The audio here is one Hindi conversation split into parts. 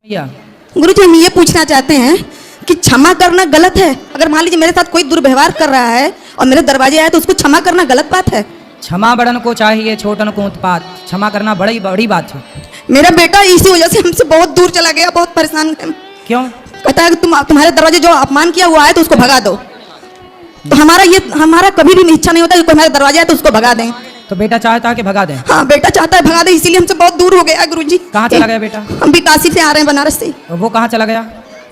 भैया गुरुजी, हम ये पूछना चाहते हैं कि क्षमा करना गलत है? अगर मान लीजिए मेरे साथ कोई दुर्व्यवहार कर रहा है और मेरे दरवाजे आए तो उसको क्षमा करना गलत बात है? क्षमा बड़न को चाहिए छोटन को उत्पात। क्षमा करना बड़ी बड़ी बात है। मेरा बेटा इसी वजह से हमसे बहुत दूर चला गया, बहुत परेशान है। क्यों? कहता है कि तुम्हारे दरवाजे जो अपमान किया हुआ है तो उसको भगा दो। तो हमारा कभी भी इच्छा नहीं होता कि कोई हमारे दरवाजे आए तो उसको भगा दें। तो बेटा चाहता है कि भगा दें? हाँ, बेटा चाहता है भगा दे, इसीलिए हमसे बहुत दूर हो गया गुरुजी। कहाँ चला गया बेटा? हम भी काशी से आ रहे हैं, बनारस से। और वो कहाँ चला गया?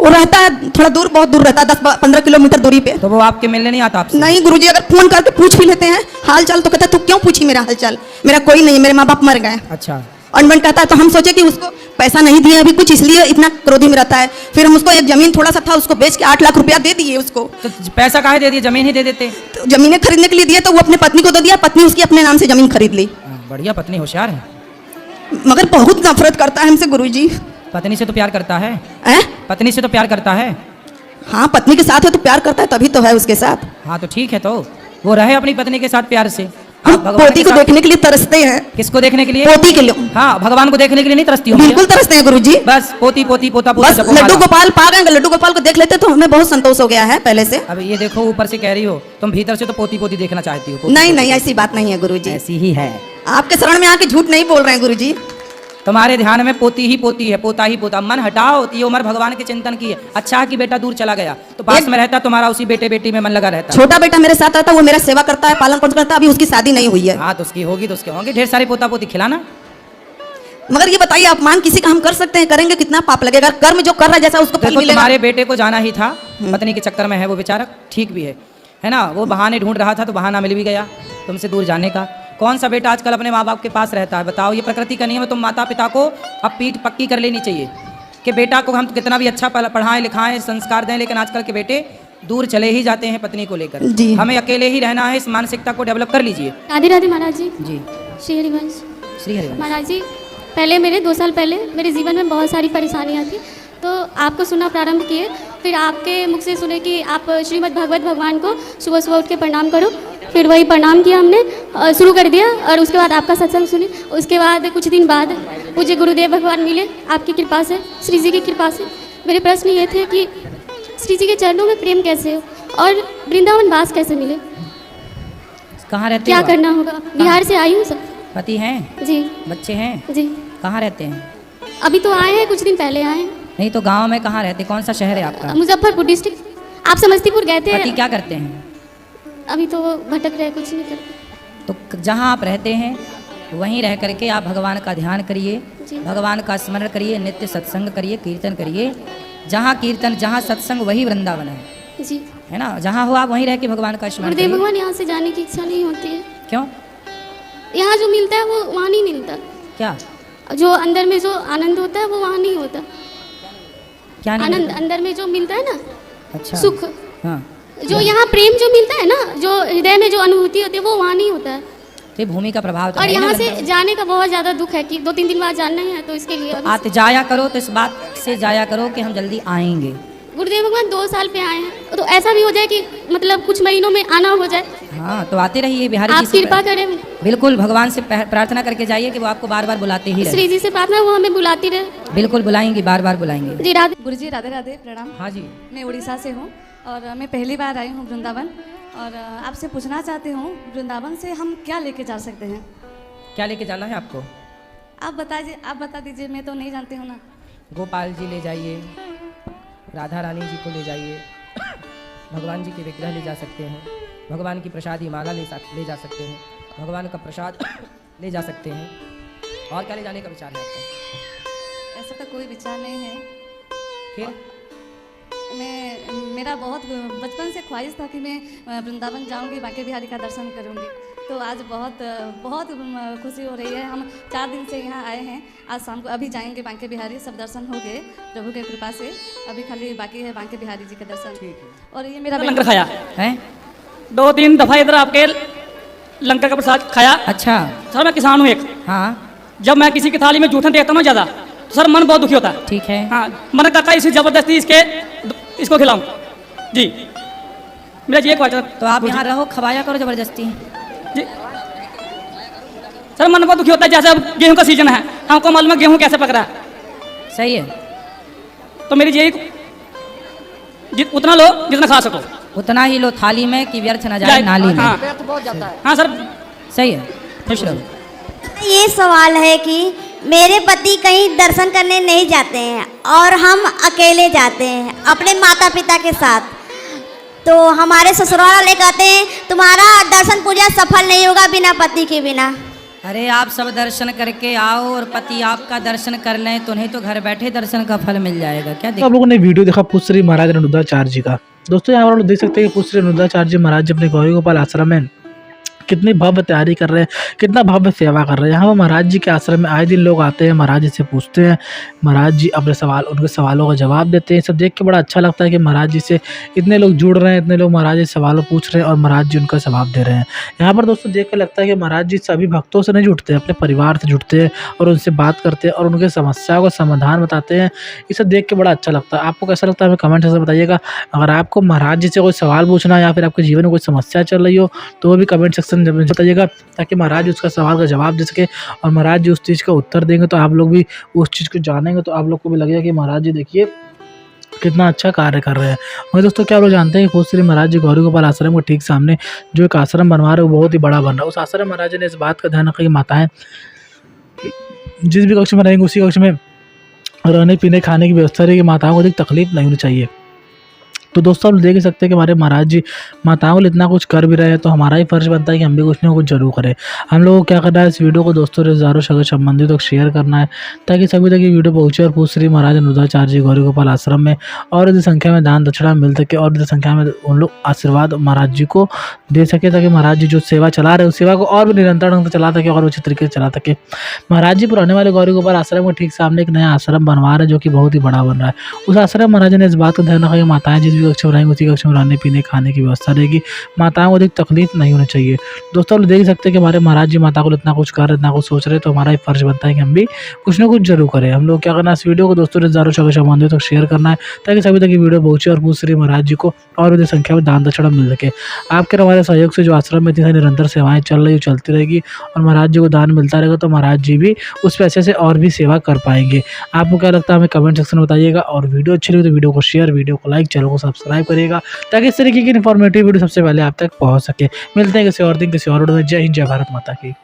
वो रहता है थोड़ा दूर, बहुत दूर रहता है, 10-15 किलोमीटर दूरी पे। तो वो आपके मिलने नहीं आता आपसे? नहीं गुरुजी, अगर फोन करके पूछ भी लेते हैं हाल चाल तो कहता है तू क्यों पूछी मेरा हाल चाल, मेरा कोई नहीं है, मेरे माँ बाप मर गए। अच्छा। अनबन कहता है तो हम सोचे कि उसको पैसा नहीं दिए अभी कुछ, इसलिए इतना क्रोधी में रहता है। फिर हम उसको एक जमीन थोड़ा सा था उसको बेच के 8 लाख रुपया दे दिए उसको। तो पैसा काहे दे दिए? जमीन ही दे देते। तो जमीनें खरीदने के लिए दिए तो वो अपने पत्नी को दे दिया, पत्नी उसकी अपने नाम से जमीन खरीद ली। बढ़िया, पत्नी होशियार है। मगर बहुत नफरत करता है हमसे गुरुजी। पत्नी से तो प्यार करता है? हैं? पत्नी से तो प्यार करता है। हाँ, पत्नी के साथ है तो प्यार करता है, तभी तो है उसके साथ। हाँ तो ठीक है, तो वो रहे अपनी पत्नी के साथ प्यार से। हम आप भगवान पोती के को साथ- देखने के लिए तरसते हैं। किसको देखने के लिए? पोती के लिए। हाँ, भगवान को देखने के लिए नहीं तरसती हूँ? बिल्कुल तरसते हैं गुरुजी। बस पोती पोती पोता पोता बस जपो लड्डू माला। गोपाल पा गए, लड्डू गोपाल को देख लेते तो हमें बहुत संतोष हो गया है पहले से। अब ये देखो, ऊपर से कह रही हो तुम, भीतर से तो पोती पोती देखना चाहती हो। नहीं नहीं, ऐसी बात नहीं है गुरुजी। ऐसी ही है। आपके शरण में आके झूठ नहीं बोल रहे हैं गुरुजी। तुम्हारे ध्यान में पोती ही पोती है, पोता ही पोता। मन हटाओ, ये उम्र भगवान के चिंतन की है। अच्छा है कि बेटा दूर चला गया, तो पास में रहता तुम्हारा उसी बेटे बेटी में मन लगा रहता। छोटा बेटा मेरे साथ रहता है, वो मेरा सेवा करता है, पालन पोषण करता है, अभी उसकी शादी नहीं हुई है। हाँ तो उसकी होगी तो उसके होंगे ढेर सारे पोता पोती, खिलाना। मगर ये बताइए, अपमान किसी का हम कर सकते हैं? करेंगे कितना पाप लगेगा? कर्म जो कर रहा है जैसा उसको फल देखो, मिलेगा। तुम्हारे बेटे को जाना ही था, पत्नी के चक्कर में है वो बेचारा, ठीक भी है ना। वो बहाने ढूंढ रहा था तो बहाना मिल भी गया तुमसे दूर जाने का। कौन सा बेटा आजकल अपने माँ बाप के पास रहता है? बताओ, ये प्रकृति का नियम है। तुम माता पिता को अब पीठ पक्की कर लेनी चाहिए कि बेटा को हम कितना भी अच्छा पढ़ाएं लिखाएं संस्कार दें, लेकिन आजकल के बेटे दूर चले ही जाते हैं पत्नी को लेकर। जी। हमें अकेले ही रहना है, इस मानसिकता को डेवलप कर लीजिए। राधे राधे महाराज जी। जी। श्री हरिवंश। श्री हरिवंश। महाराज जी, पहले 2 साल पहले मेरे जीवन में बहुत सारी परेशानियाँ थी, तो आपको सुनना प्रारंभ किए। फिर आपके मुख से सुने कि आप श्रीमद् भागवत भगवान को सुबह सुबह उठ के प्रणाम करो। फिर वही प्रणाम किया हमने, शुरू कर दिया। और उसके बाद आपका सत्संग सुने। उसके बाद कुछ दिन बाद पूज्य गुरुदेव भगवान मिले आपकी कृपा से, श्री जी की कृपा से। मेरे प्रश्न ये थे कि श्री जी के चरणों में प्रेम कैसे हो और वृंदावन वास कैसे मिले? कहाँ रहते क्या हो? करना होगा? बिहार से आई हूँ सर। पति हैं? जी। बच्चे हैं? जी। कहाँ रहते हैं? अभी तो आए हैं, कुछ दिन पहले आए हैं। नहीं तो गांव में कहाँ रहते? कौन सा शहर है आपका? मुजफ्फरपुर डिस्ट्रिक्ट। आप समस्तीपुर गए थे? पति क्या करते हैं? अभी तो वो भटक रहे, कुछ नहीं करते। तो जहाँ आप रहते हैं वहीं रह करके आप भगवान का ध्यान करिए, जी। भगवान का स्मरण करिए, नित्य सत्संग करिए, कीर्तन करिए। जहाँ कीर्तन जहाँ सत्संग वही वृंदावन है, जी। है ना। जहाँ हो आप वहीं रह के भगवान का स्मरण गुरुदेव करिए। भगवान, यहाँ से जाने की इच्छा नहीं होती है। क्यों? यहाँ जो मिलता है वो वहाँ नहीं मिलता। क्या? जो अंदर में जो आनंद होता है वो वहाँ नहीं होता। क्या नहीं आनंद मिलता? अंदर में जो मिलता है ना, अच्छा। सुख, हाँ, जो यहाँ प्रेम जो मिलता है ना, जो हृदय में जो अनुभूति होती है वो वहाँ नहीं होता है। तो ये भूमि का प्रभाव तो और है ना यहाँ से वृंदावन। जाने का बहुत ज़्यादा दुख है कि 2-3 दिन बाद जानना ही है, तो इसके लिए अभी आते जाया करो, तो इस बात से जाया करो कि हम जल्दी आएंगे। गुरुदेव भगवान 2 साल पे आए हैं, तो ऐसा भी हो जाए कि मतलब कुछ महीनों में आना हो जाए। हाँ तो आते रहिए बिहारी आप जी से। कृपा करें। बिल्कुल भगवान से प्रार्थना करके जाइए कि वो आपको बार बार बुलाते ही रहे। श्री जी से प्रार्थना, वो हमें बुलाती रहे। बिल्कुल बुलाएंगे, बार बार बुलाएंगे। जी राधे। गुरुजी राधे राधे, प्रणाम। हाँ जी। मैं उड़ीसा से हूँ और मैं पहली बार आई हूँ वृंदावन, और आपसे पूछना चाहती हूँ वृंदावन से हम क्या लेके जा सकते हैं? क्या लेके जाना है आपको? आप बता दीजिए, मैं तो नहीं जानती हूँ ना। गोपाल जी ले जाइए, राधा रानी जी को ले जाइए, भगवान जी के विग्रह ले जा सकते हैं, भगवान की प्रसादी माला ले जा सकते हैं, भगवान का प्रसाद ले जा सकते हैं। और क्या ले जाने का विचार है आपका? ऐसा तो कोई विचार नहीं है। फिर मेरा बहुत बचपन से ख्वाहिश था कि मैं वृंदावन जाऊंगी, बांके बिहारी का दर्शन करूंगी। तो आज बहुत खुशी हो रही है। हम 4 दिन से यहाँ आए हैं, आज शाम को अभी जाएंगे बांके बिहारी। सब दर्शन हो गए प्रभु के कृपा से, अभी खाली बाकी है बांके बिहारी जी का दर्शन। ठीक है। और ये मेरा लंगर खाया हैं? 2-3 दफा इधर आपके लंका का प्रसाद खाया। अच्छा। सर मैं किसान हूँ एक। हाँ जब मैं किसी की थाली में जूठन देखता हूँ ज़्यादा, तो सर मन बहुत दुखी होता है। ठीक है। हाँ, मन करता है इसे जबरदस्ती इसको खिलाऊं। जी मेरा ये ख्वाहिश। तो आप यहाँ रहो, खवाया करो जबरदस्ती। जी सर मन बहुत दुखी होता है। जैसे अब गेहूं का सीजन है, हमको मालूम है गेहूं कैसे पक रहा है। सही है। तो मेरी यही उतना लो जितना खा सको। उतना ही लो थाली में कि व्यर्थ न जाए नाली में। हाँ हाँ सर, सही है, खुश रहो। ये सवाल है कि मेरे पति कहीं दर्शन करने नहीं जाते हैं और हम अकेले जाते हैं अपने माता पिता के साथ, तो हमारे ससुराल वाले कहते हैं तुम्हारा दर्शन पूजा सफल नहीं होगा बिना पति के बिना। अरे आप सब दर्शन करके आओ और पति आपका दर्शन कर लें तो नहीं तो घर बैठे दर्शन का फल मिल जाएगा। क्या आप लोगों ने वीडियो देखा पुष्पश्री महाराज रेणुदाचार्य जी का। दोस्तों यहाँ पर लोग देख सकते हैं कि पुष्पश्री रेणुदाचार्य जी महाराज जी अपने गौरी गोपाल आश्रम में कितनी भव्य तैयारी कर रहे हैं, कितना भव्य सेवा कर रहे हैं। यहाँ पर महाराज जी के आश्रम में आए दिन लोग आते हैं, महाराज जी से पूछते हैं, महाराज जी अपने उनके सवालों का जवाब देते हैं। सब देख के बड़ा अच्छा लगता है कि महाराज जी से इतने लोग जुड़ रहे हैं, इतने लोग महाराज जी से सवालों पूछ रहे हैं और महाराज जी उनका जवाब दे रहे हैं। यहाँ पर दोस्तों देख के लगता है कि महाराज जी सभी भक्तों से नहीं जुड़ते, अपने परिवार से जुड़ते हैं और उनसे बात करते हैं और उनके समस्याओं का समाधान बताते हैं। ये सब देख के बड़ा अच्छा लगता है। आपको कैसा लगता है हमें कमेंट सेक्शन में बताइएगा। अगर आपको महाराज जी से कोई सवाल पूछना है या फिर आपके जीवन में कोई समस्या चल रही हो तो वो भी कमेंट सेक्शन में बताइएगा, ताकि महाराज जी उसका सवाल का जवाब दे सके और महाराज जी उस चीज़ का उत्तर देंगे तो आप लोग भी उस चीज़ को जानेंगे, तो आप लोग को भी लगेगा कि महाराज जी देखिए कितना अच्छा कार्य कर रहे हैं। और दोस्तों क्या आप लोग जानते हैं कि पुष्पश्री महाराज जी गौरी गोपाल आश्रम के ठीक सामने जो एक आश्रम बनवा रहे हैं वो बहुत ही बड़ा बन रहा है। उस आश्रम महाराज जी ने इस बात का ध्यान रखा कि माताएं जिस भी कक्ष में रहेंगी उसी कक्ष में रहने पीने खाने की व्यवस्था रहेगी, माताओं को अधिक तकलीफ नहीं होनी चाहिए। तो दोस्तों आप देख ही सकते हैं कि हमारे महाराज जी माताओं के लिए इतना कुछ कर भी रहे हैं, तो हमारा ही फर्ज बनता है कि हम भी कुछ ना कुछ जरूर करें। हम लोगों को क्या करना है, इस वीडियो को दोस्तों रिश्तेदारों सगे संबंधित तक शेयर करना है ताकि सभी तक ये वीडियो पहुँचे और पुष्पश्री महाराज रेणुदाचार्य जी गौरी गोपाल आश्रम में और अधिक संख्या में दान दक्षिणा मिल सके और अधिक संख्या में उन लोग आशीर्वाद महाराज जी को दे सके, ताकि महाराज जी जो सेवा चला रहे हैं उस सेवा को और भी निरंतर ढंग से चला सके और अच्छे तरीके से चला सके। महाराज जी पुराने वाले गौरी गोपाल आश्रम के ठीक सामने एक नया आश्रम बनवा रहे हैं जो कि बहुत ही बड़ा बन रहा है। उस आश्रम महाराज ने इस बात का ध्यान रखा कि माताएं जिस भी कक्ष में रहेंगी उसी कक्ष में रहने पीने खाने की व्यवस्था रहेगी, माताओं को अधिक तकलीफ नहीं होनी चाहिए। दोस्तों आप देख सकते हैं कि हमारे महाराज जी माता को इतना कुछ कर रहे, इतना कुछ सोच रहे, तो हमारा ही फर्ज बनता है कि हम भी कुछ ना कुछ जरूर करें। हम लोग क्या करना है, इस वीडियो को दोस्तों रिश्तेदारों सगे संबंधियों तक शेयर करना है ताकि सभी तक ये वीडियो पहुंचे और पुष्पश्री महाराज जी को और अधिक संख्या में दान दक्षिणा मिल सके। आपके हमारे सहयोग से जो आश्रम में इतनी सारी निरंतर सेवाएं चल रही चलती रहेगी और महाराज जी को दान मिलता रहेगा, तो महाराज जी भी उस पैसे से और भी सेवा कर पाएंगे। आपको क्या लगता है हमें कमेंट सेक्शन में बताइएगा और वीडियो अच्छी लगी तो वीडियो को शेयर, वीडियो को लाइक, चैनल को सब्सक्राइब करिएगा ताकि इस तरीके की इन्फॉर्मेटिव वीडियो सबसे पहले आप तक पहुंच सके। मिलते हैं किसी और दिन किसी और वीडियो में। जय हिंद, जय भारत माता की।